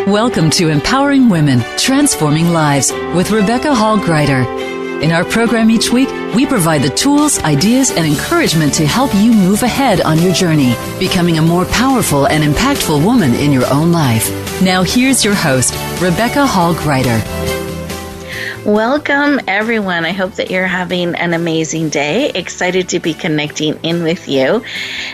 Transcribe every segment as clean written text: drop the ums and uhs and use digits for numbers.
Welcome to Empowering Women, Transforming Lives with Rebecca Hall-Gruyter. In our program each week, we provide the tools, ideas, and encouragement to help you move ahead on your journey, becoming a more powerful and impactful woman in your own life. Now here's your host, Rebecca Hall-Gruyter. Welcome, everyone. I hope that you're having an amazing day. Excited to be connecting in with you.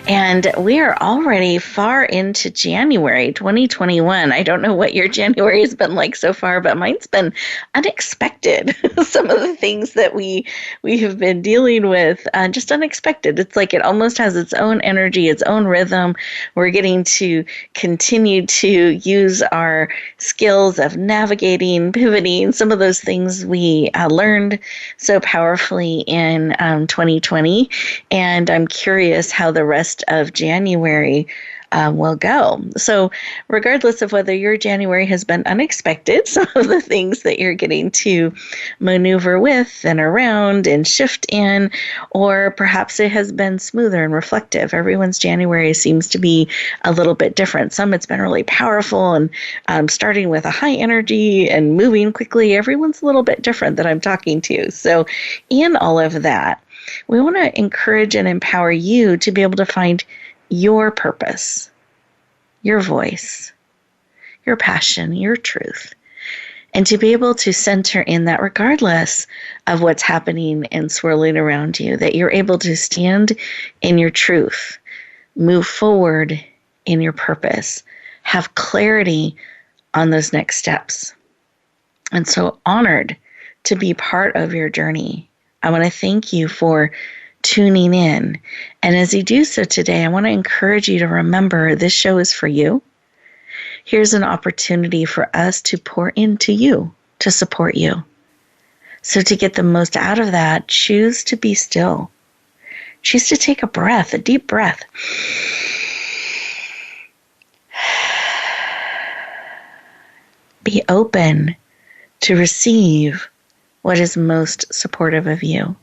And we are already far into January 2021. I don't know what your January has been like so far, but mine's been unexpected. Some of the things that we have been dealing with, just unexpected. It's like it almost has its own energy, its own rhythm. We're getting to continue to use our skills of navigating, pivoting, some of those things we learned so powerfully in 2020, and I'm curious how the rest of January will go. So regardless of whether your January has been unexpected, some of the things that you're getting to maneuver with and around and shift in, or perhaps it has been smoother and reflective. Everyone's January seems to be a little bit different. Some it's been really powerful and starting with a high energy and moving quickly. Everyone's a little bit different that I'm talking to. So in all of that, we want to encourage and empower you to be able to find your purpose, your voice, your passion, your truth, and to be able to center in that regardless of what's happening and swirling around you, that you're able to stand in your truth, move forward in your purpose, have clarity on those next steps. And so honored to be part of your journey. I want to thank you for tuning in. And as you do so today, I want to encourage you to remember this show is for you. Here's an opportunity for us to pour into you, to support you. So to get the most out of that, choose to be still. Choose to take a breath, a deep breath. Be open to receive what is most supportive of you.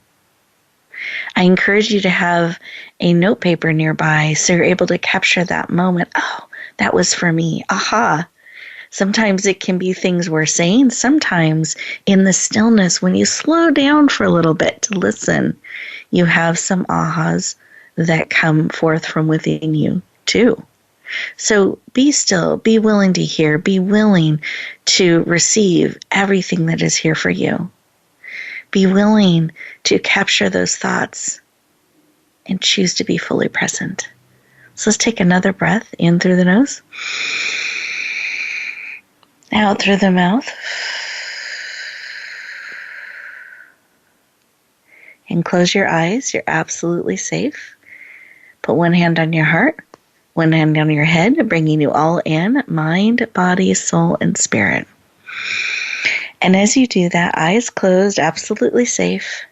I encourage you to have a notepaper nearby so you're able to capture that moment. Oh, that was for me. Aha. Sometimes it can be things we're saying. Sometimes in the stillness, when you slow down for a little bit to listen, you have some ahas that come forth from within you too. So be still, be willing to hear, be willing to receive everything that is here for you. Be willing to capture those thoughts and choose to be fully present. So let's take another breath in through the nose, out through the mouth, and close your eyes. You're absolutely safe. Put one hand on your heart, one hand on your head, bringing you all in, mind, body, soul, and spirit. And as you do that, eyes closed, absolutely safe,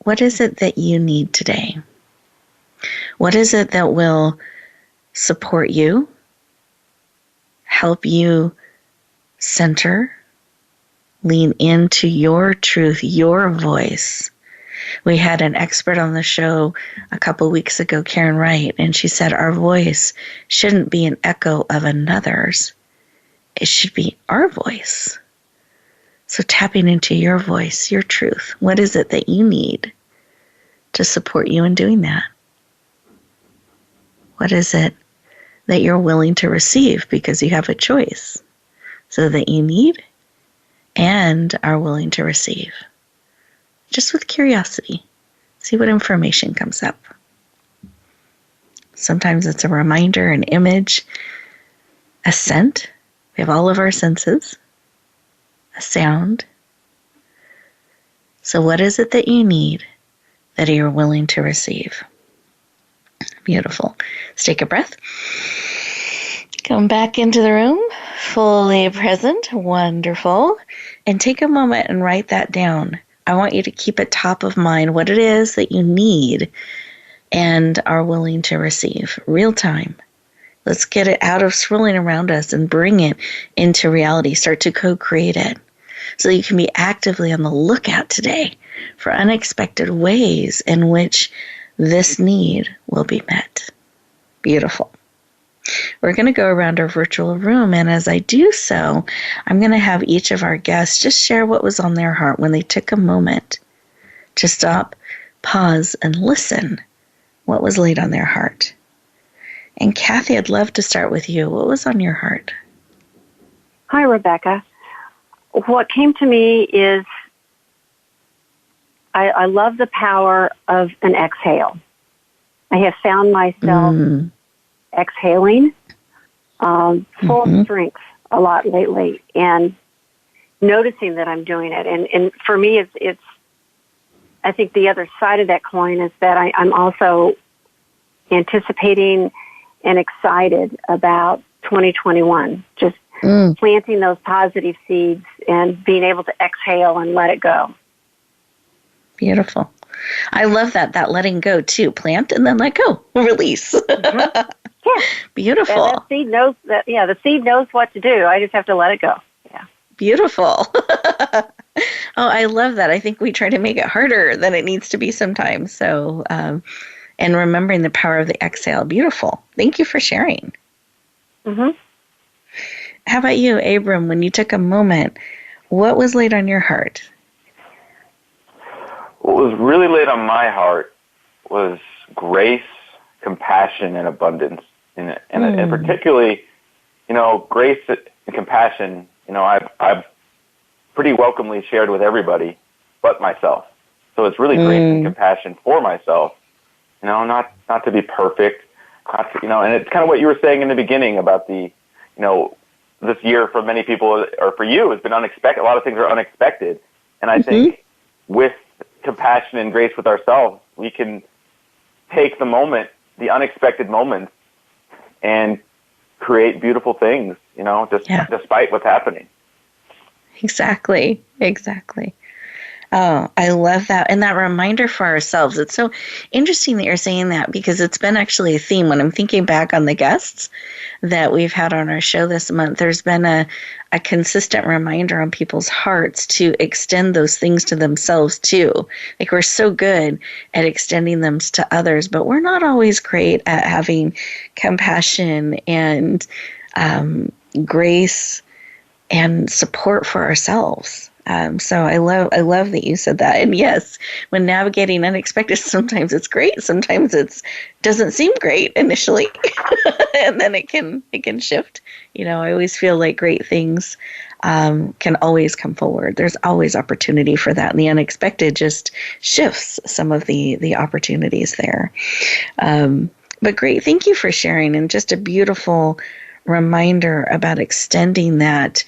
what is it that you need today? What is it that will support you, help you center, lean into your truth, your voice? We had an expert on the show a couple weeks ago, Karen Wright, and she said our voice shouldn't be an echo of another's. It should be our voice. So tapping into your voice, your truth, what is it that you need to support you in doing that? What is it that you're willing to receive because you have a choice so that you need and are willing to receive? Just with curiosity, see what information comes up. Sometimes it's a reminder, an image, a scent. We have all of our senses. A sound. So what is it that you need that you're willing to receive? Beautiful. Let's take a breath. Come back into the room, fully present. Wonderful. And take a moment and write that down. I want you to keep it top of mind what it is that you need and are willing to receive. Real time. Let's get it out of swirling around us and bring it into reality. Start to co-create it so that you can be actively on the lookout today for unexpected ways in which this need will be met. Beautiful. we're going to go around our virtual room. And as I do so, I'm going to have each of our guests just share what was on their heart when they took a moment to stop, pause, and listen what was laid on their heart. And Kathy, I'd love to start with you. What was on your heart? Hi, Rebecca. What came to me is I love the power of an exhale. I have found myself exhaling full of strength a lot lately, and noticing that I'm doing it. And for me, it's I think the other side of that coin is that I'm also anticipating and excited about 2021, just planting those positive seeds and being able to exhale and let it go. Beautiful. I love that letting go too. Plant and then let go. Release. Yeah. Beautiful. And that seed knows that. Yeah, the seed knows what to do. I just have to let it go. Yeah. Beautiful. Oh, I love that. I think we try to make it harder than it needs to be sometimes. So, and remembering the power of the exhale. Beautiful. Thank you for sharing. Mm-hmm. How about you, Abram? When you took a moment, what was laid on your heart? What was really laid on my heart was grace, compassion, and abundance. And particularly, grace and compassion, I've pretty welcomely shared with everybody but myself. So it's really grace and compassion for myself, not to be perfect, and it's kind of what you were saying in the beginning about the, this year for many people, or for you, has been unexpected. A lot of things are unexpected. And I think with compassion and grace with ourselves, we can take the moment, the unexpected moments, and create beautiful things, despite what's happening. Exactly. Oh, I love that. And that reminder for ourselves. It's so interesting that you're saying that, because it's been actually a theme when I'm thinking back on the guests that we've had on our show this month. There's been a consistent reminder on people's hearts to extend those things to themselves too. Like, we're so good at extending them to others, but we're not always great at having compassion and grace and support for ourselves. So I love that you said that. And yes, when navigating unexpected, sometimes it's great, sometimes it doesn't seem great initially, and then it can shift. I always feel like great things can always come forward. There's always opportunity for that, and the unexpected just shifts some of the opportunities there. But great, thank you for sharing, and just a beautiful reminder about extending that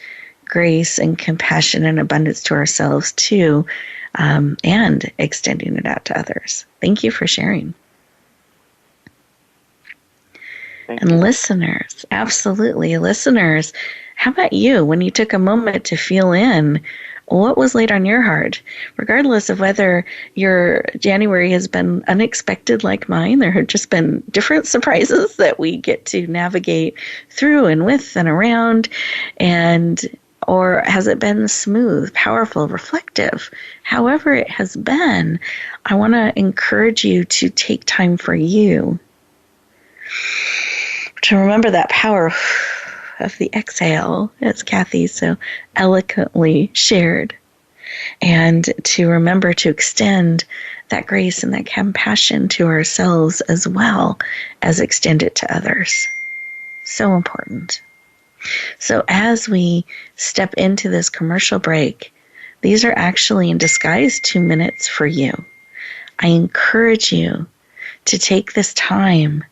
grace and compassion and abundance to ourselves too, and extending it out to others. Thank you for sharing. And listeners, absolutely, listeners, how about you? When you took a moment to feel in, what was laid on your heart? Regardless of whether your January has been unexpected like mine, there have just been different surprises that we get to navigate through and with and around, or has it been smooth, powerful, reflective? However it has been, I want to encourage you to take time for you, to remember that power of the exhale, as Kathy so eloquently shared, and to remember to extend that grace and that compassion to ourselves as well as extend it to others. So important. So as we step into this commercial break, these are actually in disguise 2 minutes for you. I encourage you to take this time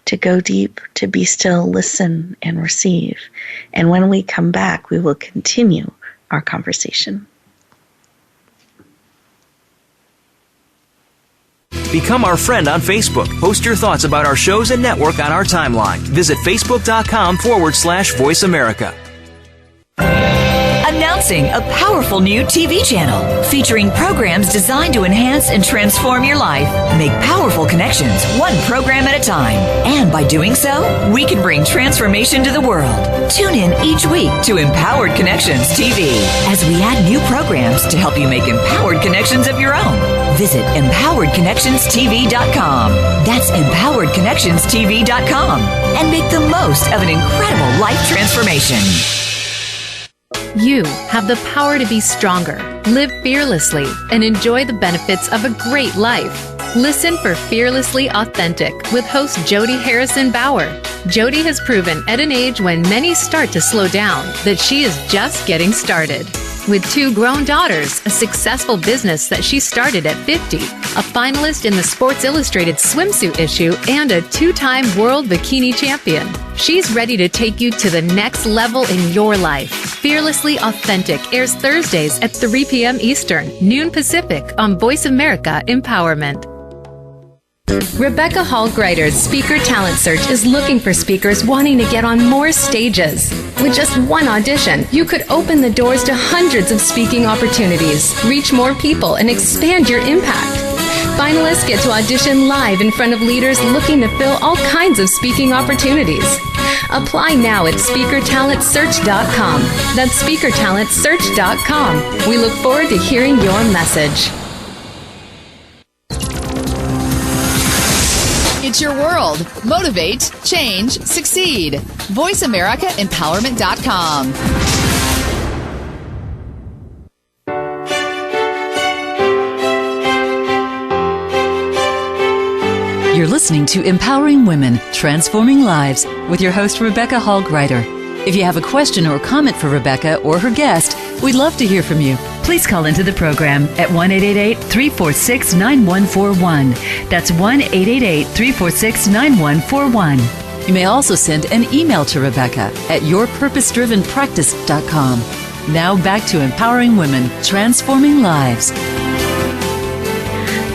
to go deep, to be still, listen, and receive. And when we come back, we will continue our conversation. Become our friend on Facebook. Post your thoughts about our shows and network on our timeline. Visit Facebook.com/Voice America. Announcing a powerful new TV channel featuring programs designed to enhance and transform your life. Make powerful connections, one program at a time. And by doing so, we can bring transformation to the world. Tune in each week to Empowered Connections TV as we add new programs to help you make empowered connections of your own. Visit EmpoweredConnectionsTV.com. That's EmpoweredConnectionsTV.com. And make the most of an incredible life transformation. You have the power to be stronger, live fearlessly, and enjoy the benefits of a great life. Listen for Fearlessly Authentic with host Jody Harrison Bauer. Jody has proven at an age when many start to slow down that she is just getting started. With 2 grown daughters, a successful business that she started at 50, a finalist in the Sports Illustrated swimsuit issue, and a 2-time world bikini champion, she's ready to take you to the next level in your life. Fearlessly Authentic airs Thursdays at 3 p.m. Eastern, noon Pacific on Voice America Empowerment. Rebecca Hall Greider's Speaker Talent Search is looking for speakers wanting to get on more stages. With just one audition, you could open the doors to hundreds of speaking opportunities, reach more people, and expand your impact. Finalists get to audition live in front of leaders looking to fill all kinds of speaking opportunities. Apply now at SpeakerTalentSearch.com. That's SpeakerTalentSearch.com. We look forward to hearing your message. It's your world. Motivate, change, succeed. VoiceAmericaEmpowerment.com. You're listening to Empowering Women, Transforming Lives with your host, Rebecca Hall Greider. If you have a question or comment for Rebecca or her guest, we'd love to hear from you. Please call into the program at 1-888-346-9141. That's 1-888-346-9141. You may also send an email to Rebecca at yourpurposedrivenpractice.com. Now back to Empowering Women, Transforming Lives.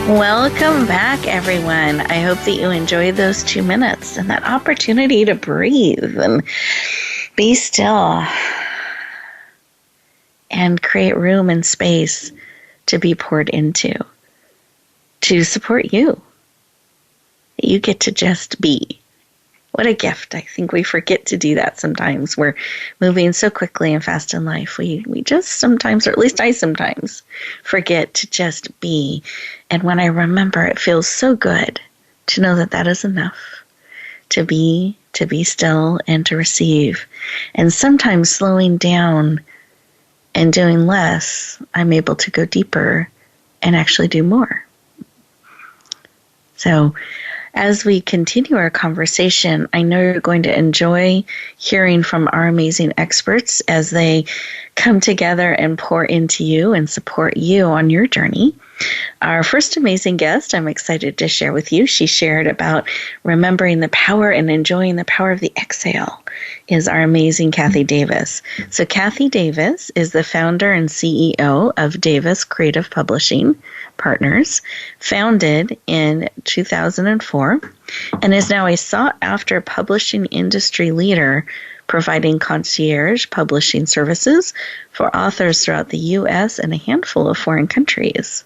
Welcome back, everyone. I hope that you enjoyed those 2 minutes and that opportunity to breathe and be still and create room and space to be poured into, to support you. You get to just be. What a gift. I think we forget to do that sometimes. We're moving so quickly and fast in life. We just sometimes, or at least I sometimes, forget to just be. And when I remember, it feels so good to know that that is enough. To be still, and to receive. And sometimes slowing down and doing less, I'm able to go deeper and actually do more. So as we continue our conversation, I know you're going to enjoy hearing from our amazing experts as they come together and pour into you and support you on your journey. Our first amazing guest, I'm excited to share with you. She shared about remembering the power and enjoying the power of the exhale, is our amazing Kathy Davis. So Kathy Davis is the founder and CEO of Davis Creative Publishing Partners, founded in 2004, and is now a sought-after publishing industry leader, providing concierge publishing services for authors throughout the U.S. and a handful of foreign countries.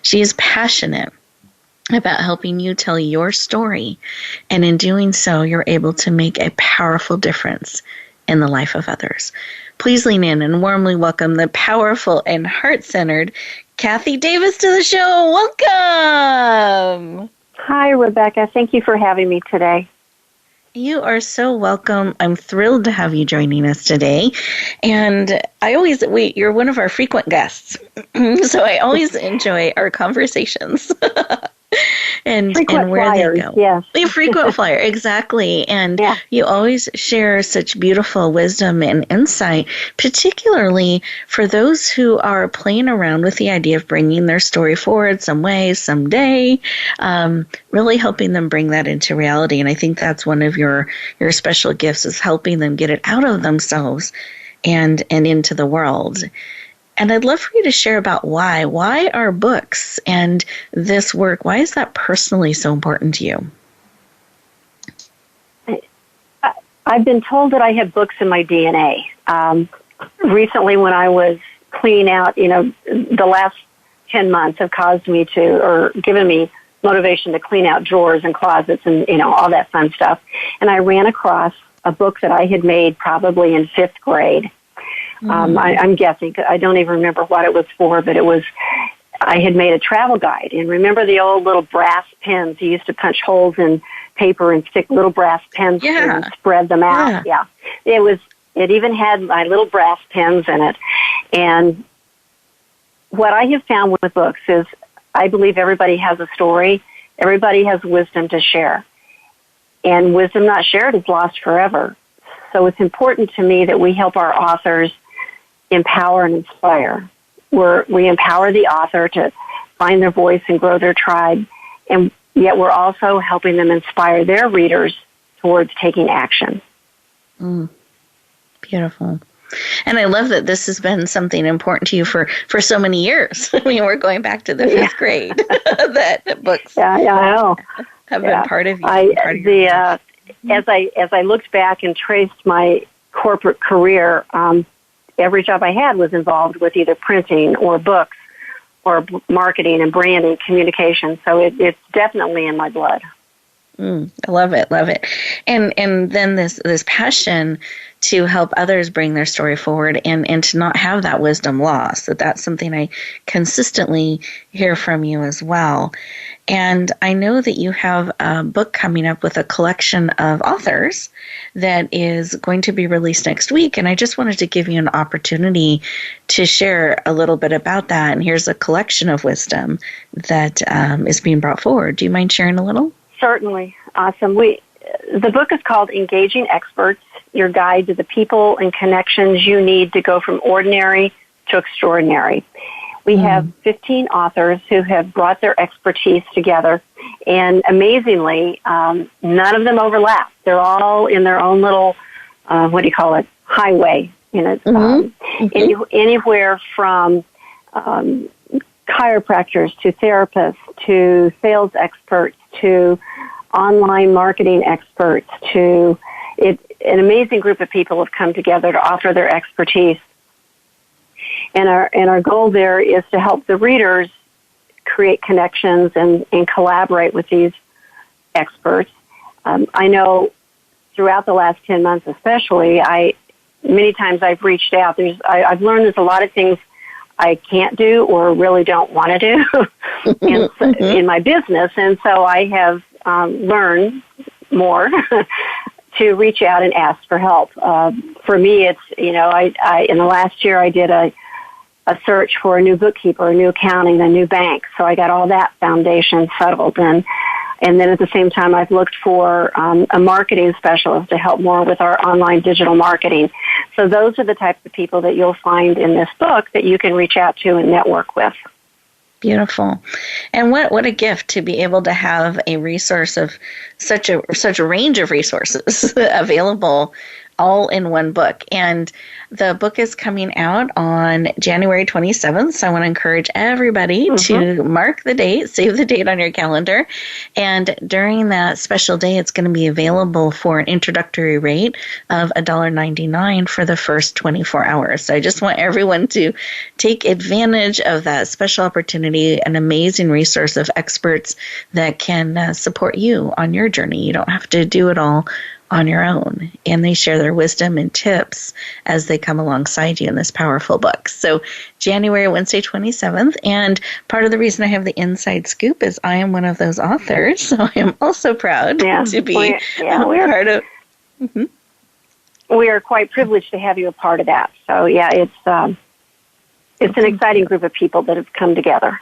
She is passionate about helping you tell your story, and in doing so, you're able to make a powerful difference in the life of others. Please lean in and warmly welcome the powerful and heart-centered Kathy Davis to the show. Welcome! Hi, Rebecca. Thank you for having me today. You are so welcome. I'm thrilled to have you joining us today. And you're one of our frequent guests. So I always enjoy our conversations. and frequent where flyers, they go. Yes. A frequent flyer, exactly. And yeah. You always share such beautiful wisdom and insight, particularly for those who are playing around with the idea of bringing their story forward some way, someday, really helping them bring that into reality. And I think that's one of your special gifts, is helping them get it out of themselves and into the world. And I'd love for you to share about why. Why are books and this work, why is that personally so important to you? I've been told that I have books in my DNA. Recently, when I was cleaning out, the last 10 months have caused me given me motivation to clean out drawers and closets and, all that fun stuff. And I ran across a book that I had made probably in 5th grade. I'm guessing. I don't even remember what it was for, but it was I had made a travel guide. And remember the old little brass pens? You used to punch holes in paper and stick little brass pens and spread them out. Yeah. It even had my little brass pens in it. And what I have found with books is I believe everybody has a story. Everybody has wisdom to share. And wisdom not shared is lost forever. So it's important to me that we help our authors empower and inspire. We empower the author to find their voice and grow their tribe, and yet we're also helping them inspire their readers towards taking action. Beautiful. And I love that this has been something important to you for so many years. I mean, we're going back to the fifth grade that books I know. have been part of you. As I looked back and traced my corporate career, every job I had was involved with either printing or books or marketing and branding, communication. So it's definitely in my blood. I love it. And then this passion to help others bring their story forward and to not have that wisdom lost. That's something I consistently hear from you as well. And I know that you have a book coming up with a collection of authors that is going to be released next week. And I just wanted to give you an opportunity to share a little bit about that. And here's a collection of wisdom that is being brought forward. Do you mind sharing a little? Certainly. Awesome. The book is called Engaging Experts, Your Guide to the People and Connections You Need to Go from Ordinary to Extraordinary. We have 15 authors who have brought their expertise together, and amazingly, none of them overlap. They're all in their own little, highway. Anywhere from chiropractors to therapists to sales experts to online marketing experts to an amazing group of people have come together to offer their expertise. And our goal there is to help the readers create connections and collaborate with these experts. I know throughout the last 10 months especially, many times I've reached out. I've learned there's a lot of things I can't do or really don't want to do in my business. And so I have learned more to reach out and ask for help. For me, it's, I in the last year I did a search for a new bookkeeper, a new accounting, a new bank. So I got all that foundation settled. And then at the same time, I've looked for a marketing specialist to help more with our online digital marketing. So those are the types of people that you'll find in this book that you can reach out to and network with. Beautiful. And what a gift to be able to have a resource of such a range of resources available all in one book. And the book is coming out on January 27th. So I want to encourage everybody to mark the date, save the date on your calendar. And during that special day, it's going to be available for an introductory rate of $1.99 for the first 24 hours. So I just want everyone to take advantage of that special opportunity, an amazing resource of experts that can support you on your journey. You don't have to do it all on your own, and they share their wisdom and tips as they come alongside you in this powerful book. So Wednesday 27th, and part of the reason I have the inside scoop is I am one of those authors, so I am also proud to be part of. We are quite privileged to have you a part of that. So it's an exciting group of people that have come together.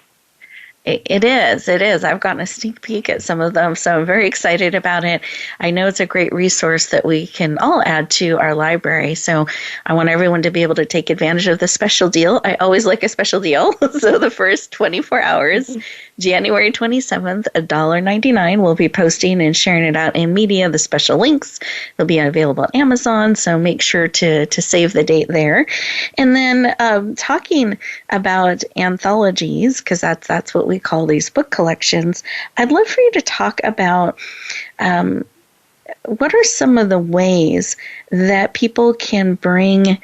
It is. I've gotten a sneak peek at some of them, so I'm very excited about it. I know it's a great resource that we can all add to our library, so I want everyone to be able to take advantage of the special deal. I always like a special deal. So the first 24 hours, January 27th, $1.99. We'll be posting and sharing it out in media, the special links. They'll be available on Amazon, so make sure to save the date there. And then talking about anthologies, because that's what we call these book collections, I'd love for you to talk about what are some of the ways that people can bring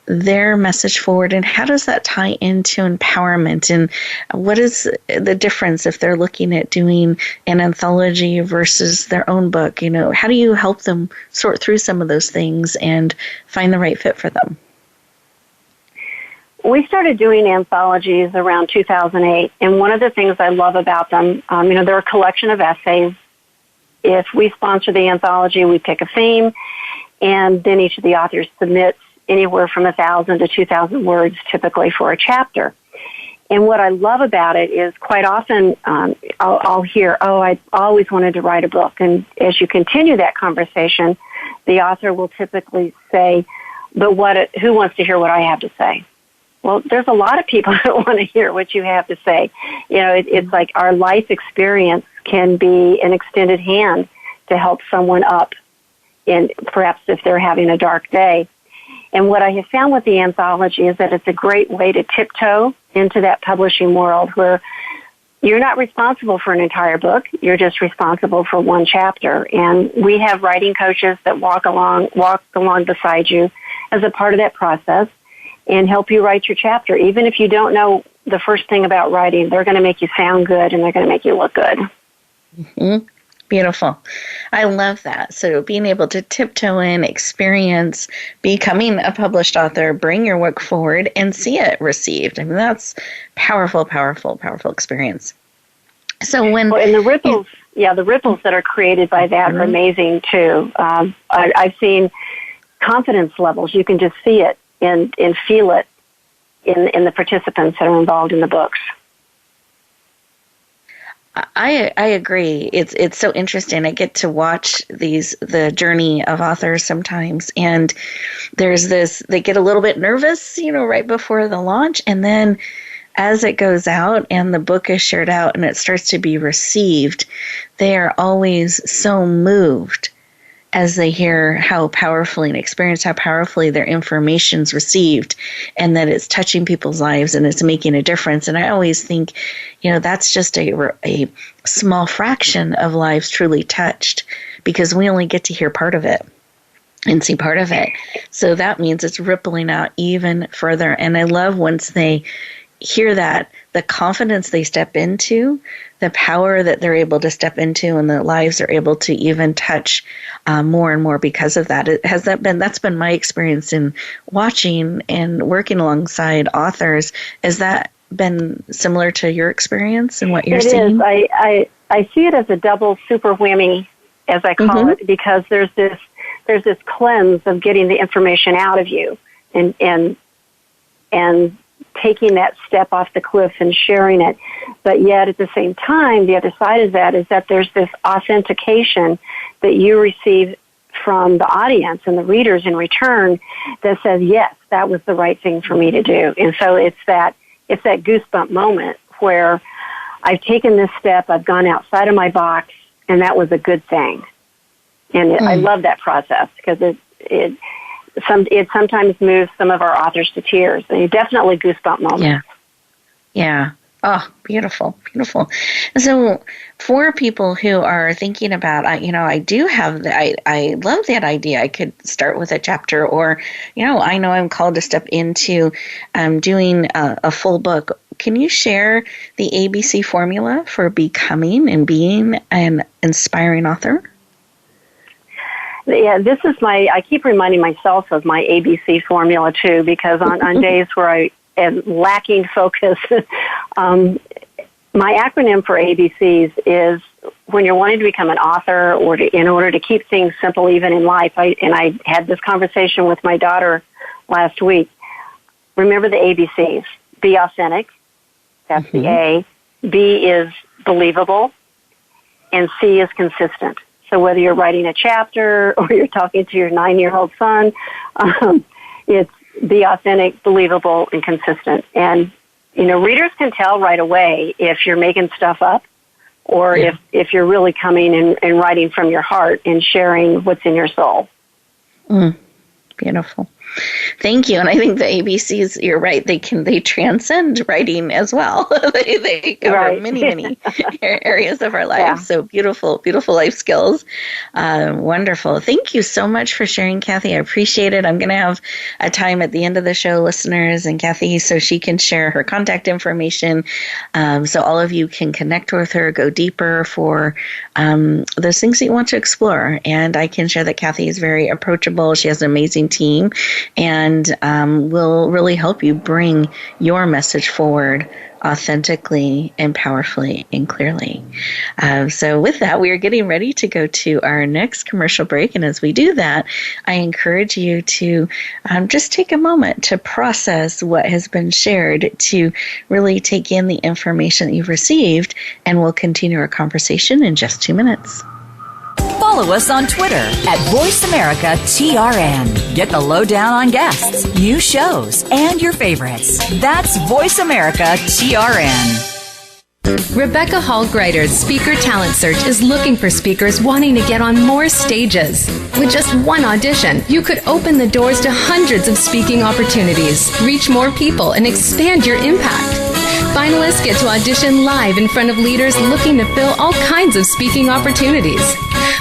their message forward, and how does that tie into empowerment, and what is the difference if they're looking at doing an anthology versus their own book? How do you help them sort through some of those things and find the right fit for them? We started doing anthologies around 2008, and one of the things I love about them, they're a collection of essays. If we sponsor the anthology, we pick a theme, and then each of the authors submits anywhere from 1,000 to 2,000 words typically for a chapter. And what I love about it is quite often I'll hear, I always wanted to write a book. And as you continue that conversation, the author will typically say, but who wants to hear what I have to say? Well, there's a lot of people that want to hear what you have to say. It's like our life experience can be an extended hand to help someone up, in perhaps if they're having a dark day. And what I have found with the anthology is that it's a great way to tiptoe into that publishing world where you're not responsible for an entire book. You're just responsible for one chapter. And we have writing coaches that walk along beside you as a part of that process and help you write your chapter. Even if you don't know the first thing about writing, they're going to make you sound good and they're going to make you look good. Mm-hmm. Beautiful. I love that. So being able to tiptoe in, experience becoming a published author, bring your work forward and see it received. I mean, that's powerful, powerful, powerful experience. So and the ripples, the ripples that are created by that are amazing too. I've seen confidence levels. You can just see it and feel it in the participants that are involved in the books. I agree. It's so interesting. I get to watch the journey of authors sometimes, and there's they get a little bit nervous, right before the launch, and then as it goes out and the book is shared out and it starts to be received, they are always so moved as they hear how powerfully and experience how powerfully their information's received and that it's touching people's lives and it's making a difference. And I always think, that's just a small fraction of lives truly touched because we only get to hear part of it and see part of it. So that means it's rippling out even further. And I love once they hear that, the confidence they step into, the power that they're able to step into, and the lives are able to even touch more and more because of that. That's been my experience in watching and working alongside authors. Has that been similar to your experience and what you're seeing? It is. I see it as a double super whammy, as I call it, because there's this cleanse of getting the information out of you and taking that step off the cliff and sharing it. But yet at the same time, the other side of that is that there's this authentication that you receive from the audience and the readers in return that says, yes, that was the right thing for me to do. And so it's that goosebump moment where I've taken this step, I've gone outside of my box, and that was a good thing. And I love that process because it sometimes moves some of our authors to tears. And definitely goosebump moments. Yeah. Oh, beautiful, beautiful. So for people who are thinking about, I do have, I love that idea. I could start with a chapter or, I know I'm called to step into doing a full book. Can you share the ABC formula for becoming and being an inspiring author? Yeah, this is I keep reminding myself of my ABC formula too, because on days where I am lacking focus, my acronym for ABCs is when you're wanting to become an author or in order to keep things simple even in life. I had this conversation with my daughter last week. Remember the ABCs. Be authentic. That's the A. B is believable. And C is consistent. So whether you're writing a chapter or you're talking to your 9-year-old son, it's be authentic, believable, and consistent. And, readers can tell right away if you're making stuff up or if you're really coming and writing from your heart and sharing what's in your soul. Beautiful. Thank you. And I think the ABCs, you're right, they transcend writing as well. they cover many areas of our lives. Yeah. So beautiful, beautiful life skills. Wonderful. Thank you so much for sharing, Kathy. I appreciate it. I'm going to have a time at the end of the show, listeners, and Kathy, so she can share her contact information. So all of you can connect with her, go deeper for those things that you want to explore. And I can share that Kathy is very approachable. She has an amazing team. and will really help you bring your message forward authentically and powerfully and clearly. So with that, we are getting ready to go to our next commercial break. And as we do that, I encourage you to just take a moment to process what has been shared, to really take in the information that you've received, and we'll continue our conversation in just 2 minutes. Follow us on Twitter at VoiceAmericaTRN. Get the lowdown on guests, new shows, and your favorites. That's VoiceAmericaTRN. Rebecca Hall Greider's Speaker Talent Search is looking for speakers wanting to get on more stages. With just one audition, you could open the doors to hundreds of speaking opportunities, reach more people, and expand your impact. Finalists get to audition live in front of leaders looking to fill all kinds of speaking opportunities.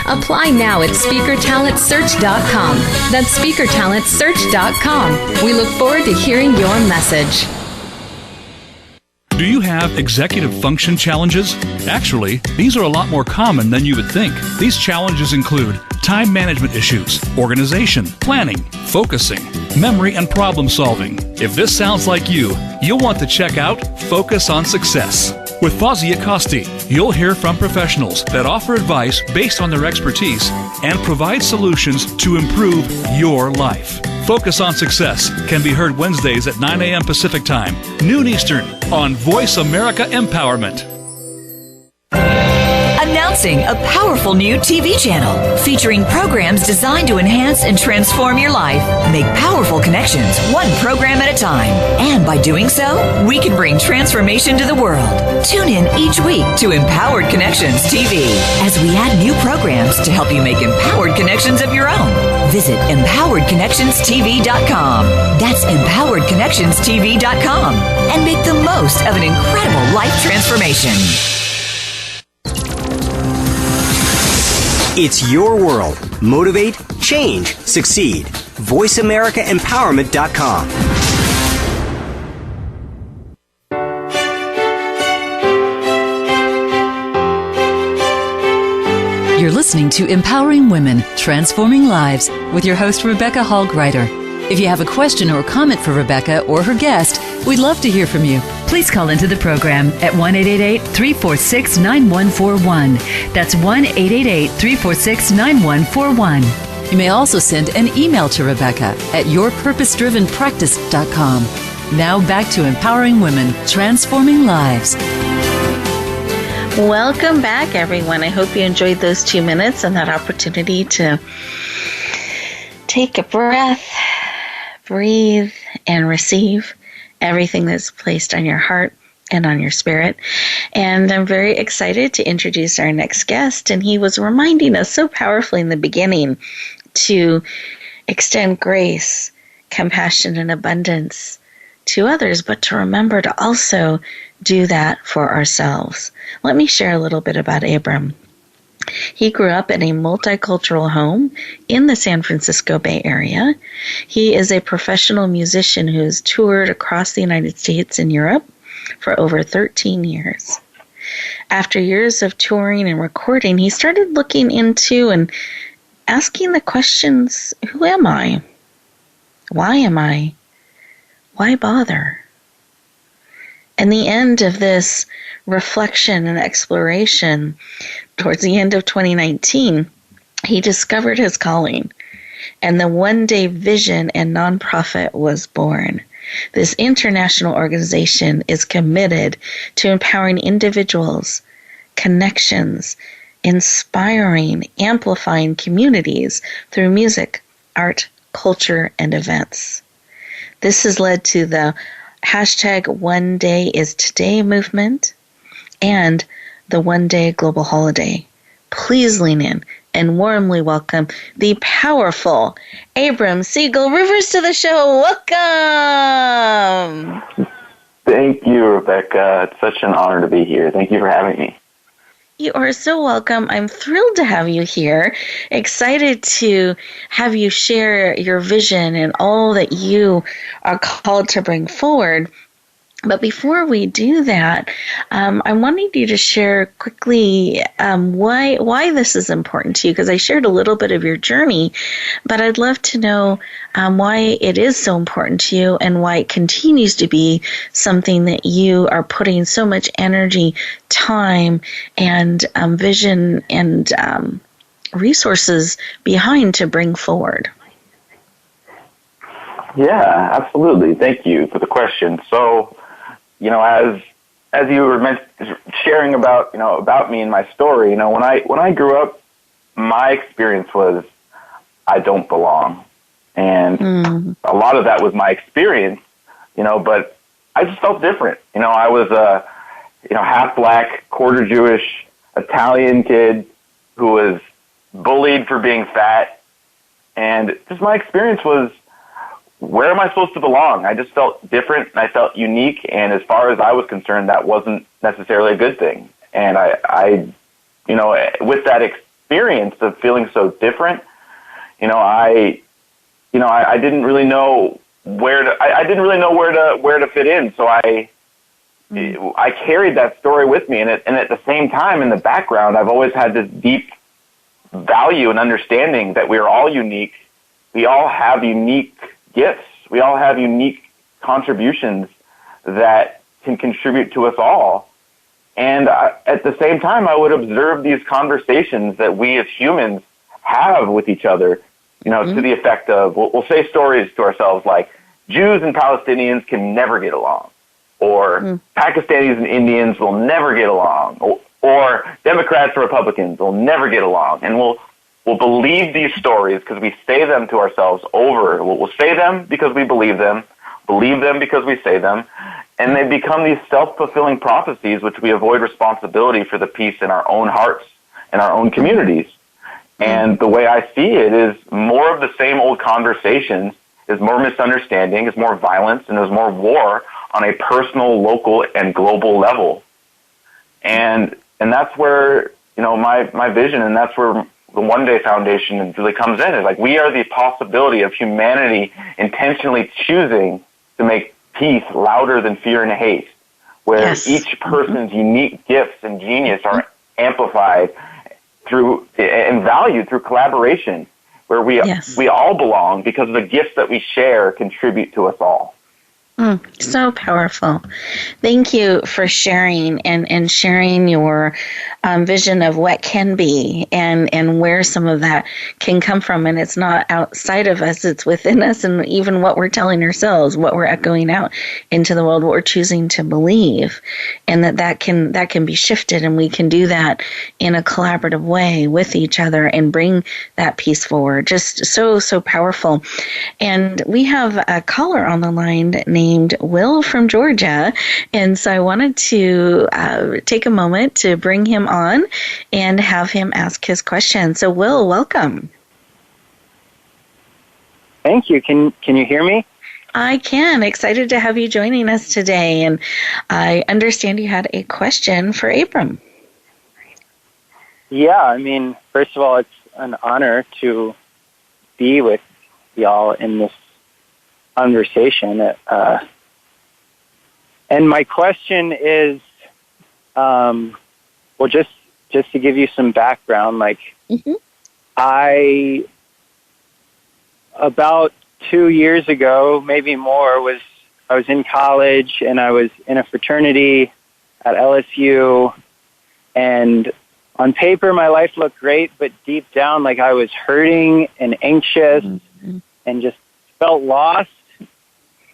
Apply now at SpeakerTalentSearch.com. That's SpeakerTalentSearch.com. We look forward to hearing your message. Do you have executive function challenges? Actually, these are a lot more common than you would think. These challenges include time management issues, organization, planning, focusing, memory, and problem solving. If this sounds like you, you'll want to check out Focus on Success. With Fozzie Acosti, you'll hear from professionals that offer advice based on their expertise and provide solutions to improve your life. Focus on Success can be heard Wednesdays at 9 a.m. Pacific Time, noon Eastern, on Voice America Empowerment. Announcing a powerful new TV channel featuring programs designed to enhance and transform your life. Make powerful connections, one program at a time. And by doing so, we can bring transformation to the world. Tune in each week to Empowered Connections TV as we add new programs to help you make empowered connections of your own. Visit EmpoweredConnectionsTV.com. That's EmpoweredConnectionsTV.com. And make the most of an incredible life transformation. It's your world. Motivate, change, succeed. VoiceAmericaEmpowerment.com. You're listening to Empowering Women, Transforming Lives with your host, Rebecca Hall Greider. If you have a question or comment for Rebecca or her guest, we'd love to hear from you. Please call into the program at 1-888-346-9141. That's 1-888-346-9141. You may also send an email to Rebecca at yourpurposedrivenpractice.com. Now back to Empowering Women, Transforming Lives. Welcome back, everyone. I hope you enjoyed those 2 minutes and that opportunity to take a breath, breathe, and receive everything that's placed on your heart and on your spirit. And I'm very excited to introduce our next guest. And he was reminding us so powerfully in the beginning to extend grace, compassion, and abundance to others, but to remember to also do that for ourselves. Let me share a little bit about Abram. He grew up in a multicultural home in the San Francisco Bay Area. He is a professional musician who has toured across the United States and Europe for over 13 years. After years of touring and recording, he started looking into and asking the questions, who am I? Why am I? Why bother? And the end of this reflection and exploration, towards the end of 2019, he discovered his calling, and the One Day Vision and nonprofit was born. This international organization is committed to empowering individuals, connections, inspiring, amplifying communities through music, art, culture, and events. This has led to the hashtag One Day is Today movement and the One Day Global Holiday. Please lean in and warmly welcome the powerful Abram Siegel Rivers to the show. Welcome. Thank you, Rebecca. It's such an honor to be here. Thank you for having me. You are so welcome. I'm thrilled to have you here. Excited to have you share your vision and all that you are called to bring forward. But before we do that, I wanted you to share quickly why this is important to you, because I shared a little bit of your journey, but I'd love to know why it is so important to you and why it continues to be something that you are putting so much energy, time, and vision and resources behind to bring forward. Yeah, absolutely. Thank you for the question. So, as you were sharing about, about me and my story, when I grew up, my experience was I don't belong. And a lot of that was my experience, but I just felt different. I was a, half black, quarter Jewish, Italian kid who was bullied for being fat. And just my experience was, where am I supposed to belong? I just felt different and I felt unique. And as far as I was concerned, that wasn't necessarily a good thing. And I with that experience of feeling so different, I didn't really know where to fit in. So I carried that story with me. And at the same time, in the background, I've always had this deep value and understanding that we are all unique. We all have unique gifts. We all have unique contributions that can contribute to us all. And at the same time, I would observe these conversations that we as humans have with each other, to the effect of, we'll say stories to ourselves like, Jews and Palestinians can never get along, or Pakistanis and Indians will never get along, or Democrats and Republicans will never get along. And we'll believe these stories because we say them to ourselves over. We'll say them because we believe them because we say them, and they become these self-fulfilling prophecies which we avoid responsibility for the peace in our own hearts and our own communities. And the way I see it is more of the same old conversations, is more misunderstanding, is more violence, and there's more war on a personal, local, and global level. And that's where, my vision, and that's where the One Day Foundation really comes in. Is like, we are the possibility of humanity intentionally choosing to make peace louder than fear and hate, where each person's unique gifts and genius are amplified and valued through collaboration, where we all belong because the gifts that we share contribute to us all. So powerful. Thank you for sharing and sharing your vision of what can be and where some of that can come from. And it's not outside of us, it's within us, and even what we're telling ourselves, what we're echoing out into the world, what we're choosing to believe, and that can be shifted, and we can do that in a collaborative way with each other and bring that peace forward. Just so powerful. And we have a caller on the line named Will from Georgia. And so I wanted to take a moment to bring him on and have him ask his question. So Will, welcome. Thank you. Can you hear me? I can. Excited to have you joining us today. And I understand you had a question for Abram. Yeah, first of all, it's an honor to be with y'all in this conversation. And my question is, just to give you some background, I, about 2 years ago, maybe more, I was in college and I was in a fraternity at LSU, and on paper my life looked great, but deep down, I was hurting and anxious and just felt lost.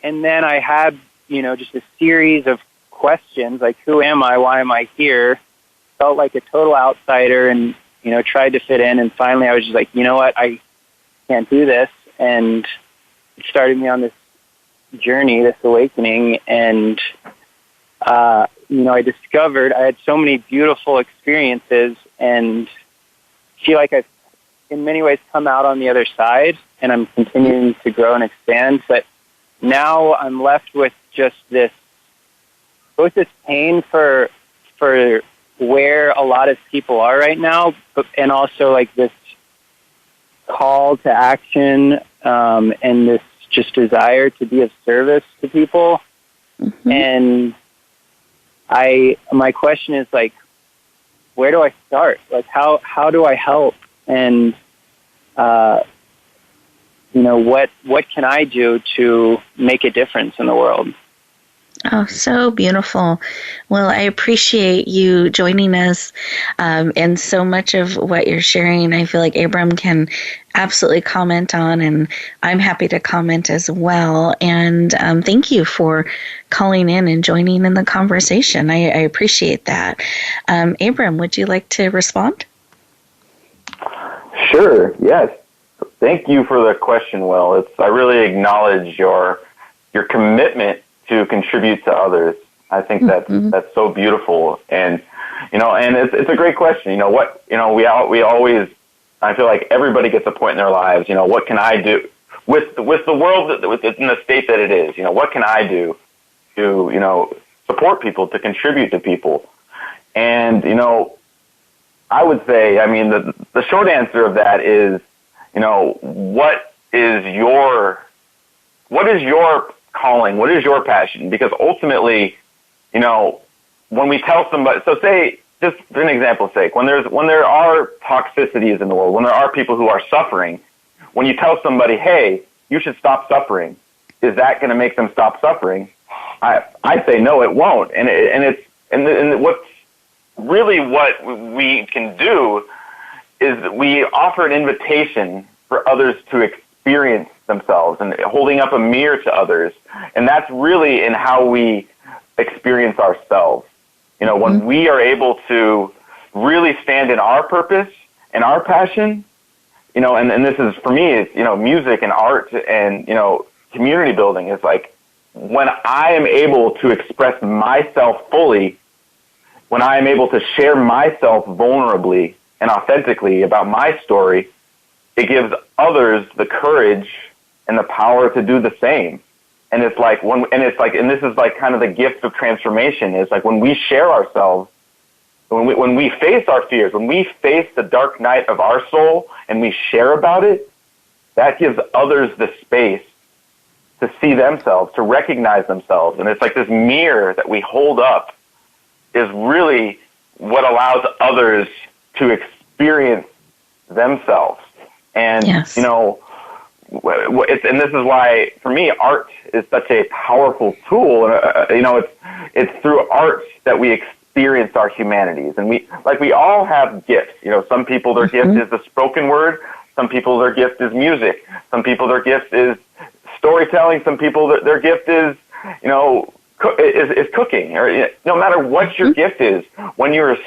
And then I had, just a series of questions, like, who am I? Why am I here? Felt like a total outsider and, tried to fit in. And finally I was just like, you know what? I can't do this. And it started me on this journey, this awakening. And, I discovered I had so many beautiful experiences and feel like I've, in many ways, come out on the other side, and I'm continuing to grow and expand. But now I'm left with just both this pain for where a lot of people are right now, and also this call to action and this just desire to be of service to people. And my question is like, where do I start? Like, how do I help? And, what can I do to make a difference in the world? Oh, so beautiful. Well, I appreciate you joining us, and so much of what you're sharing, I feel like Abram can absolutely comment on, and I'm happy to comment as well. And thank you for calling in and joining in the conversation. I appreciate that. Abram, would you like to respond? Sure, yes. Thank you for the question, Will. I really acknowledge your commitment to contribute to others. I think that's so beautiful, and and it's a great question. We always, I feel like everybody gets a point in their lives. What can I do with the world in the state that it is? What can I do to support people, to contribute to people? And I would say, the short answer of that is, what is your calling? What is your passion? Because ultimately, when we tell somebody, so say, just for an example's sake, when there are toxicities in the world, when there are people who are suffering, when you tell somebody, hey, you should stop suffering, is that going to make them stop suffering? I say no, it won't. And what's really what we can do is we offer an invitation for others to experience themselves and holding up a mirror to others. And that's really in how we experience ourselves. When we are able to really stand in our purpose and our passion, and this is, for me, it's, music and art and, community building is like, when I am able to express myself fully, when I am able to share myself vulnerably and authentically about my story, it gives others the courage and the power to do the same. And it's like and this is like kind of the gift of transformation. It's like when we share ourselves, when we face our fears, when we face the dark night of our soul and we share about it, that gives others the space to see themselves, to recognize themselves. And it's like this mirror that we hold up is really what allows others to experience themselves. And, yes. And this is why, for me, art is such a powerful tool. It's through art that we experience our humanities. And we all have gifts. Some people, their gift is the spoken word. Some people, their gift is music. Some people, their gift is storytelling. Some people, their gift is, is cooking. Or no matter what your gift is, when you're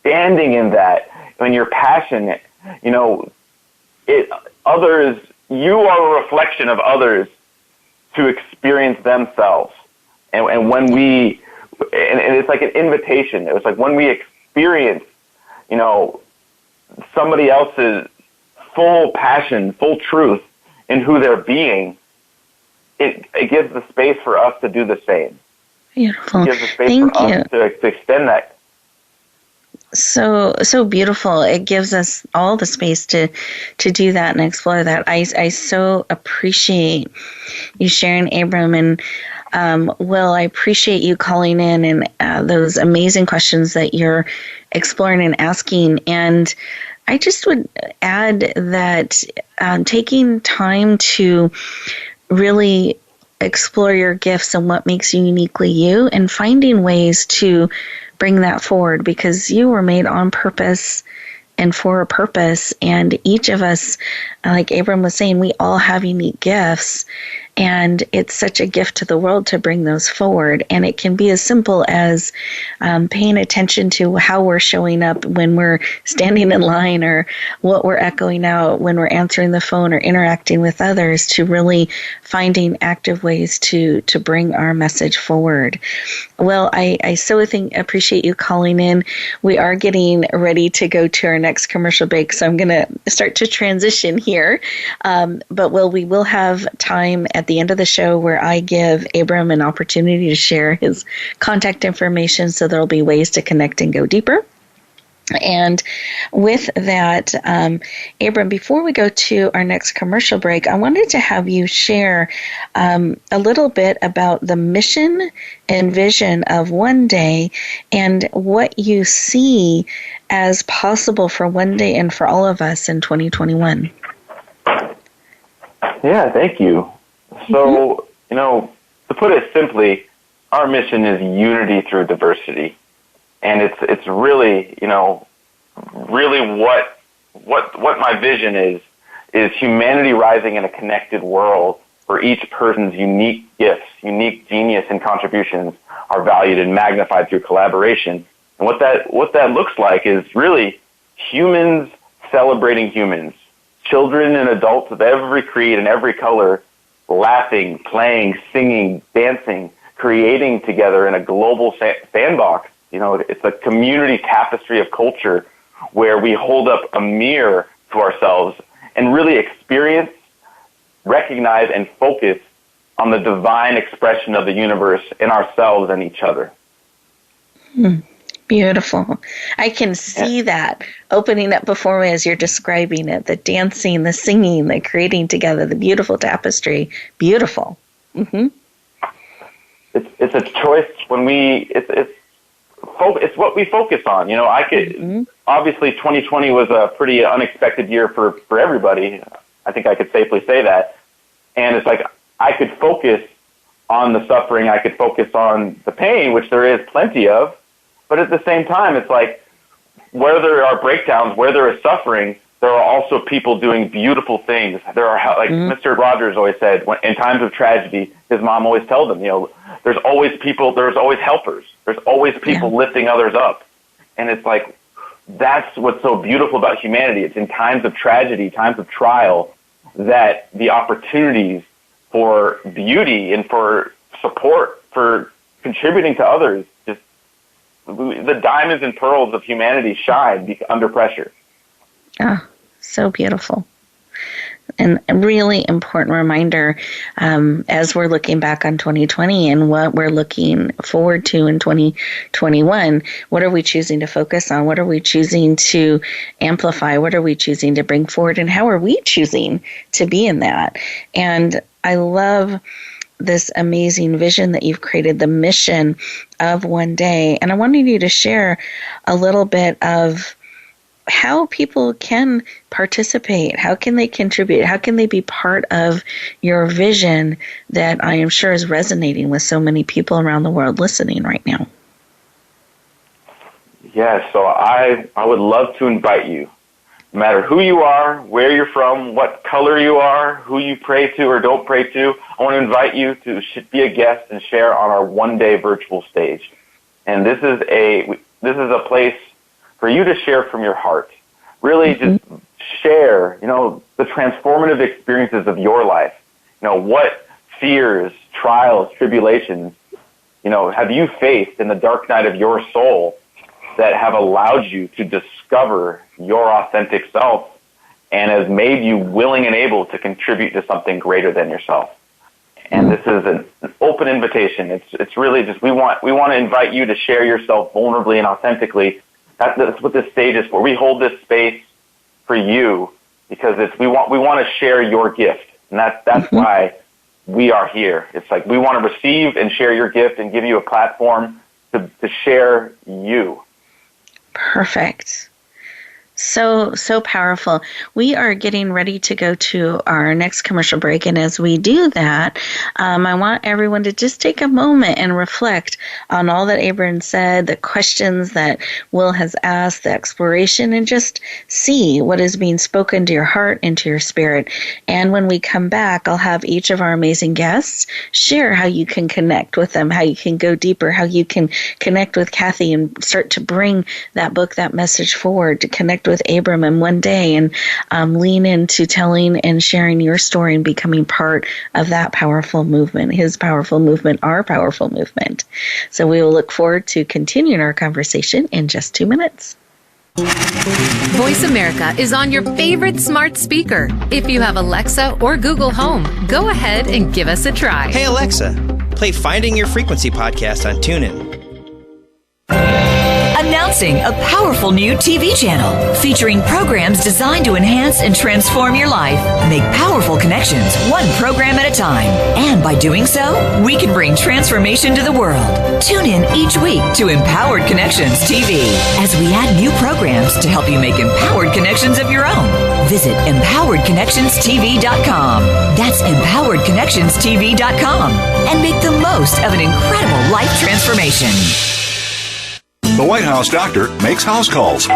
standing in that, when you're passionate, you are a reflection of others to experience themselves. And when and it's like an invitation. It was like when we experience, somebody else's full passion, full truth in who they're being, it gives the space for us to do the same. Beautiful. It gives the space Thank for you. us to extend that. So beautiful. It gives us all the space to do that and explore that. I so appreciate you sharing, Abram, and Will, I appreciate you calling in and those amazing questions that you're exploring and asking. And I just would add that taking time to really explore your gifts and what makes you uniquely you, and finding ways to bring that forward, because you were made on purpose and for a purpose. And each of us, like Abram was saying, we all have unique gifts. And it's such a gift to the world to bring those forward. And it can be as simple as paying attention to how we're showing up when we're standing in line, or what we're echoing out when we're answering the phone or interacting with others, to really finding active ways to bring our message forward. Well, I so appreciate you calling in. We are getting ready to go to our next commercial break, so I'm going to start to transition here. But we will have time at the end of the show where I give Abram an opportunity to share his contact information, so there'll be ways to connect and go deeper. And with that, Abram, before we go to our next commercial break, I wanted to have you share a little bit about the mission and vision of One Day and what you see as possible for One Day and for all of us in 2021. Yeah, thank you. So, to put it simply, our mission is unity through diversity. And it's really, really what my vision is humanity rising in a connected world where each person's unique gifts, unique genius and contributions are valued and magnified through collaboration. And what that looks like is really humans celebrating humans, children and adults of every creed and every color, laughing, playing, singing, dancing, creating together in a global sandbox. It's a community tapestry of culture where we hold up a mirror to ourselves and really experience, recognize, and focus on the divine expression of the universe in ourselves and each other. Beautiful. I can see that opening up before me as you're describing it, the dancing, the singing, the creating together, the beautiful tapestry. Beautiful. Mm-hmm. It's a choice when it's what we focus on. Obviously 2020 was a pretty unexpected year for everybody. I think I could safely say that. And it's like I could focus on the suffering, I could focus on the pain, which there is plenty of. But at the same time, it's like where there are breakdowns, where there is suffering, there are also people doing beautiful things. There are, like Mr. Rogers always said, in times of tragedy, his mom always told him, there's always people, there's always helpers. There's always people lifting others up. And it's like, that's what's so beautiful about humanity. It's in times of tragedy, times of trial, that the opportunities for beauty and for support, for contributing to others, just the diamonds and pearls of humanity shine under pressure. Oh, so beautiful. And a really important reminder as we're looking back on 2020 and what we're looking forward to in 2021. What are we choosing to focus on? What are we choosing to amplify? What are we choosing to bring forward? And how are we choosing to be in that? And I love this amazing vision that you've created, the mission of One Day. And I wanted you to share a little bit of how people can participate, how can they contribute, how can they be part of your vision that I am sure is resonating with so many people around the world listening right now. Yeah, so I would love to invite you, no matter who you are, where you're from, what color you are, who you pray to or don't pray to, I want to invite you to be a guest and share on our one-day virtual stage. And this is a place for you to share from your heart. Really just share, the transformative experiences of your life. What fears, trials, tribulations, have you faced in the dark night of your soul that have allowed you to discover your authentic self and has made you willing and able to contribute to something greater than yourself. And this is an open invitation. It's really just we want to invite you to share yourself vulnerably and authentically. That's what this stage is for. We hold this space for you because we want to share your gift, and that's why we are here. It's like we want to receive and share your gift and give you a platform to share you. Perfect. So powerful. We are getting ready to go to our next commercial break. And as we do that, I want everyone to just take a moment and reflect on all that Abram said, the questions that Will has asked, the exploration, and just see what is being spoken to your heart and to your spirit. And when we come back, I'll have each of our amazing guests share how you can connect with them, how you can go deeper, how you can connect with Kathy and start to bring that book, that message forward, to connect with Abram in One Day and lean into telling and sharing your story and becoming part of that powerful movement, his powerful movement, our powerful movement. So we will look forward to continuing our conversation in just 2 minutes. Voice America is on your favorite smart speaker. If you have Alexa or Google Home, go ahead and give us a try. Hey Alexa, play Finding Your Frequency podcast on TuneIn. Announcing a powerful new TV channel featuring programs designed to enhance and transform your life. Make powerful connections, one program at a time. And by doing so, we can bring transformation to the world. Tune in each week to Empowered Connections TV as we add new programs to help you make empowered connections of your own. Visit empoweredconnectionstv.com. That's empoweredconnectionstv.com. And make the most of an incredible life transformation. The White House doctor makes house calls.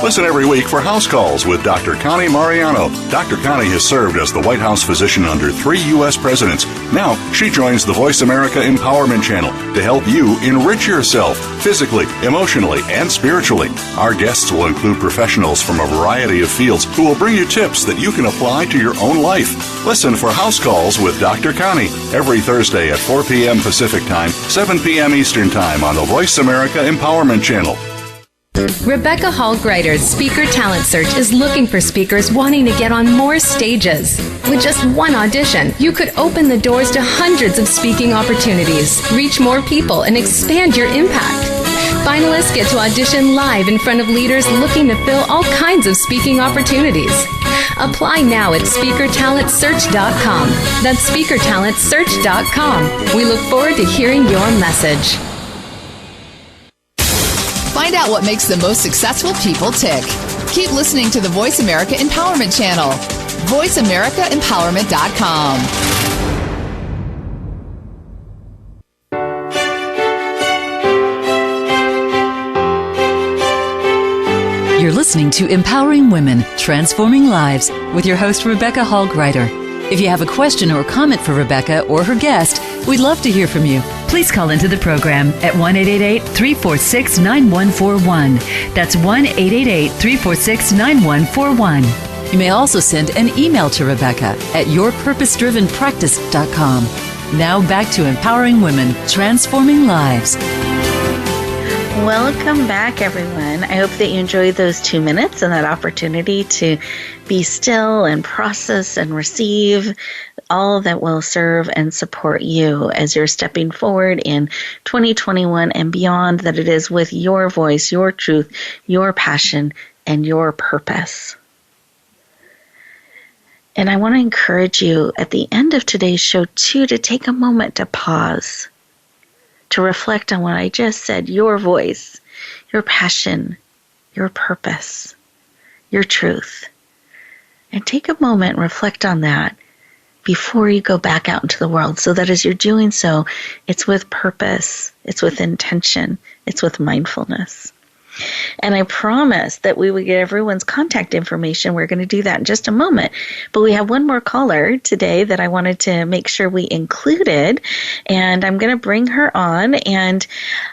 Listen every week for House Calls with Dr. Connie Mariano. Dr. Connie has served as the White House physician under 3 U.S. presidents. Now, she joins the Voice America Empowerment Channel to help you enrich yourself physically, emotionally, and spiritually. Our guests will include professionals from a variety of fields who will bring you tips that you can apply to your own life. Listen for House Calls with Dr. Connie every Thursday at 4 p.m. Pacific Time, 7 p.m. Eastern Time on the Voice America Empowerment Channel. Rebecca Hall Greider's Speaker Talent Search is looking for speakers wanting to get on more stages. With just one audition, you could open the doors to hundreds of speaking opportunities, reach more people, and expand your impact. Finalists get to audition live in front of leaders looking to fill all kinds of speaking opportunities. Apply now at SpeakerTalentSearch.com. That's SpeakerTalentSearch.com. We look forward to hearing your message. Find out what makes the most successful people tick. Keep listening to the Voice America Empowerment Channel. VoiceAmericaEmpowerment.com. You're listening to Empowering Women, Transforming Lives with your host, Rebecca Hall Greider. If you have a question or comment for Rebecca or her guest, we'd love to hear from you. Please call into the program at 1-888-346-9141. That's 1-888-346-9141. You may also send an email to Rebecca at yourpurposedrivenpractice.com. Now back to Empowering Women, Transforming Lives. Welcome back, everyone. I hope that you enjoyed those 2 minutes and that opportunity to be still and process and receive all that will serve and support you as you're stepping forward in 2021 and beyond, that it is with your voice, your truth, your passion, and your purpose. And I want to encourage you at the end of today's show, too, to take a moment to pause, to reflect on what I just said, your voice, your passion, your purpose, your truth. And take a moment and reflect on that before you go back out into the world, so that as you're doing so, it's with purpose, it's with intention, it's with mindfulness. And I promised that we would get everyone's contact information. We're going to do that in just a moment. But we have one more caller today that I wanted to make sure we included. And I'm going to bring her on. And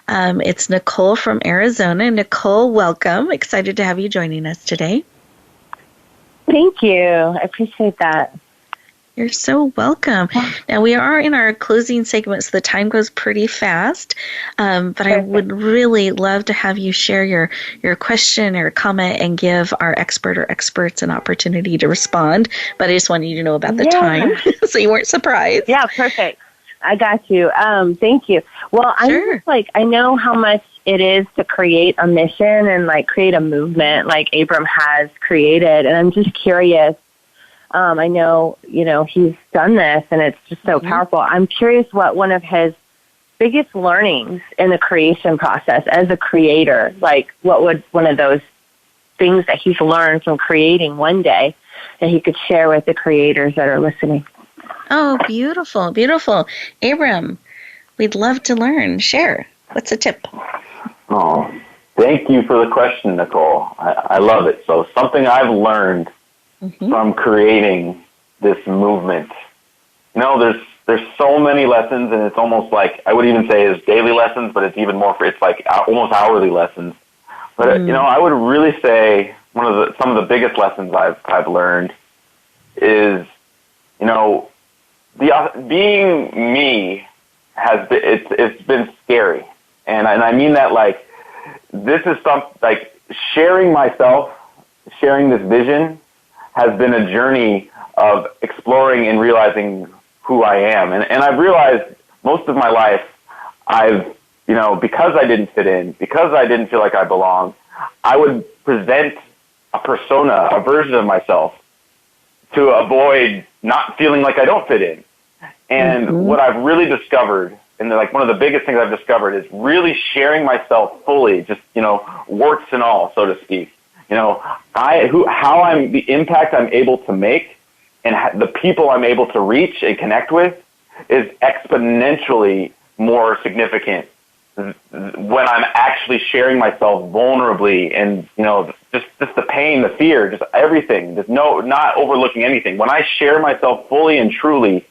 it's Nicole from Arizona. Nicole, welcome. Excited to have you joining us today. Thank you. I appreciate that. You're so welcome. Now, we are in our closing segment, so the time goes pretty fast. But I would really love to have you share your question or comment and give our expert or experts an opportunity to respond. But I just wanted you to know about the time so you weren't surprised. Yeah, perfect. I got you. Thank you. Well, I'm just I know how much it is to create a mission and create a movement like Abram has created. And I'm just curious. I know, he's done this and it's just so powerful. I'm curious what one of his biggest learnings in the creation process as a creator, what would one of those things that he's learned from creating one day that he could share with the creators that are listening? Oh, beautiful, beautiful. Abram, we'd love to learn. Share. What's a tip? Oh, thank you for the question, Nicole. I love it. So something I've learned from creating this movement. There's so many lessons, and it's almost like, I would even say it's daily lessons, but it's even more it's almost hourly lessons. But I would really say some of the biggest lessons I've learned is, being me it's been scary, and I mean that this is sharing myself, sharing this vision has been a journey of exploring and realizing who I am. And I've realized most of my life I've, because I didn't fit in, because I didn't feel like I belonged, I would present a persona, a version of myself to avoid not feeling like I don't fit in. And what I've really discovered, and like one of the biggest things I've discovered, is really sharing myself fully, just, warts and all, so to speak. The impact I'm able to make and the people I'm able to reach and connect with is exponentially more significant when I'm actually sharing myself vulnerably, and just the pain, the fear, just everything, not overlooking anything. When I share myself fully and truly,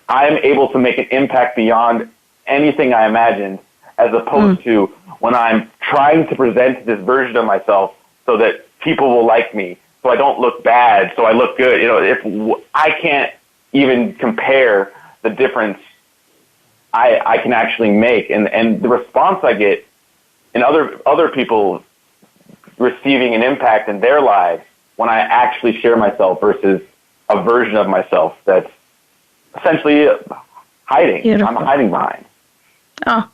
I'm able to make an impact beyond anything I imagined, as opposed to when I'm trying to present this version of myself so that people will like me, so I don't look bad, so I look good. If I can't even compare the difference I can actually make, and the response I get in other people receiving an impact in their lives when I actually share myself versus a version of myself that's essentially hiding. Beautiful. I'm hiding behind. Oh,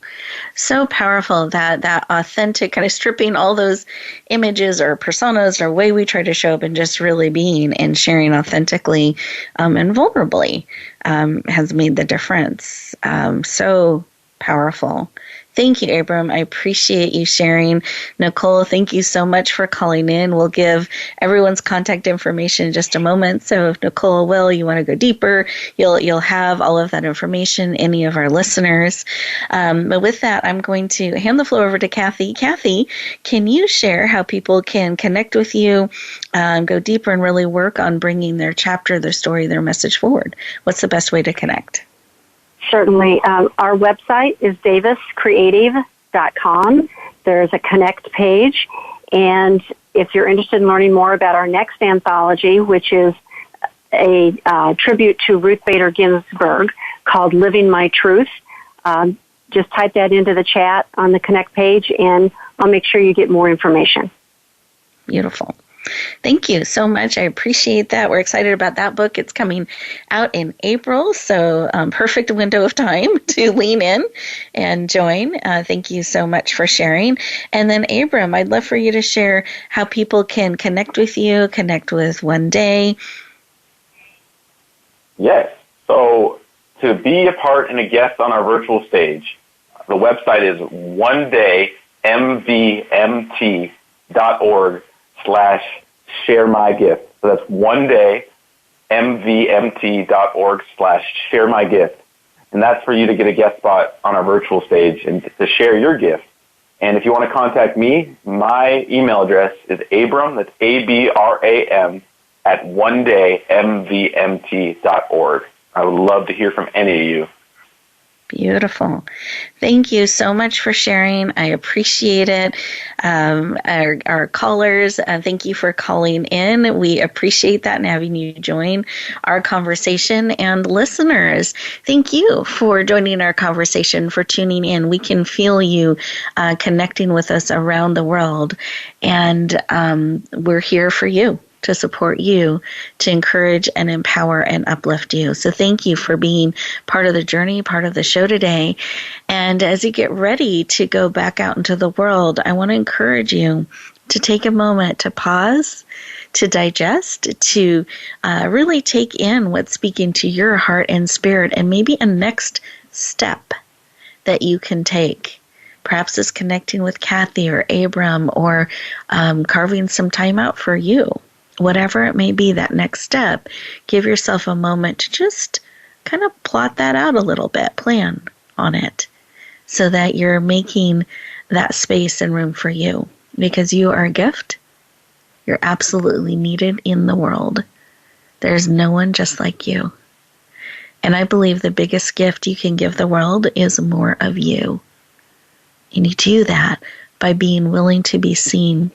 so powerful, that authentic kind of stripping all those images or personas or way we try to show up and just really being and sharing authentically and vulnerably has made the difference. So powerful. Thank you, Abram. I appreciate you sharing. Nicole, thank you so much for calling in. We'll give everyone's contact information in just a moment. So if Nicole will, you want to go deeper, you'll have all of that information, any of our listeners. But with that, I'm going to hand the floor over to Kathy. Kathy, can you share how people can connect with you, go deeper, and really work on bringing their chapter, their story, their message forward? What's the best way to connect? Certainly. Our website is daviscreative.com. There's a connect page. And if you're interested in learning more about our next anthology, which is a tribute to Ruth Bader Ginsburg called Living My Truth, just type that into the chat on the connect page, and I'll make sure you get more information. Beautiful. Thank you so much. I appreciate that. We're excited about that book. It's coming out in April, so perfect window of time to lean in and join. Thank you so much for sharing. And then, Abram, I'd love for you to share how people can connect with you, connect with One Day. Yes. So to be a part and a guest on our virtual stage, the website is onedaymvmt.org/share-my-gift. So that's onedaymvmt.org/share-my-gift. And that's for you to get a guest spot on our virtual stage and to share your gift. And if you want to contact me, my email address is Abram, that's ABRAM, at onedaymvmt.org. I would love to hear from any of you. Beautiful. Thank you so much for sharing. I appreciate it. Our callers, thank you for calling in. We appreciate that and having you join our conversation. And listeners, thank you for joining our conversation, for tuning in. We can feel you connecting with us around the world. And we're here for you, to support you, to encourage and empower and uplift you. So thank you for being part of the journey, part of the show today. And as you get ready to go back out into the world, I want to encourage you to take a moment to pause, to digest, to really take in what's speaking to your heart and spirit, and maybe a next step that you can take. Perhaps it's connecting with Kathy or Abram, or carving some time out for you. Whatever it may be, that next step, give yourself a moment to just kind of plot that out a little bit, plan on it, so that you're making that space and room for you, because you are a gift. You're absolutely needed in the world. There's no one just like you. And I believe the biggest gift you can give the world is more of you. And you do that by being willing to be seen,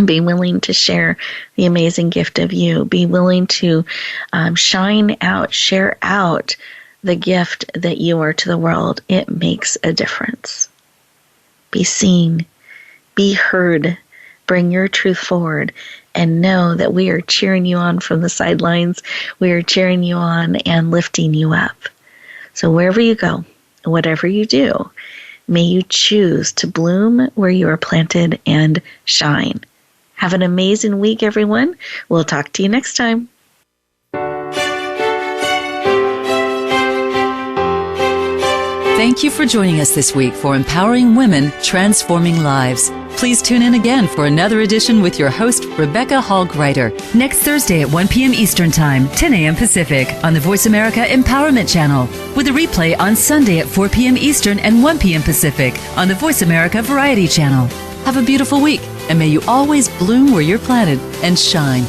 be willing to share the amazing gift of you. Be willing to shine out, share out the gift that you are to the world. It makes a difference. Be seen, be heard, bring your truth forward, and know that we are cheering you on from the sidelines. We are cheering you on and lifting you up. So wherever you go, whatever you do, May you choose to bloom where you are planted and shine. Have an amazing week, everyone. We'll talk to you next time. Thank you for joining us this week for Empowering Women, Transforming Lives. Please tune in again for another edition with your host, Rebecca Hall-Gruyter, next Thursday at 1 p.m. Eastern Time, 10 a.m. Pacific, on the Voice America Empowerment Channel, with a replay on Sunday at 4 p.m. Eastern and 1 p.m. Pacific on the Voice America Variety Channel. Have a beautiful week, and may you always bloom where you're planted and shine.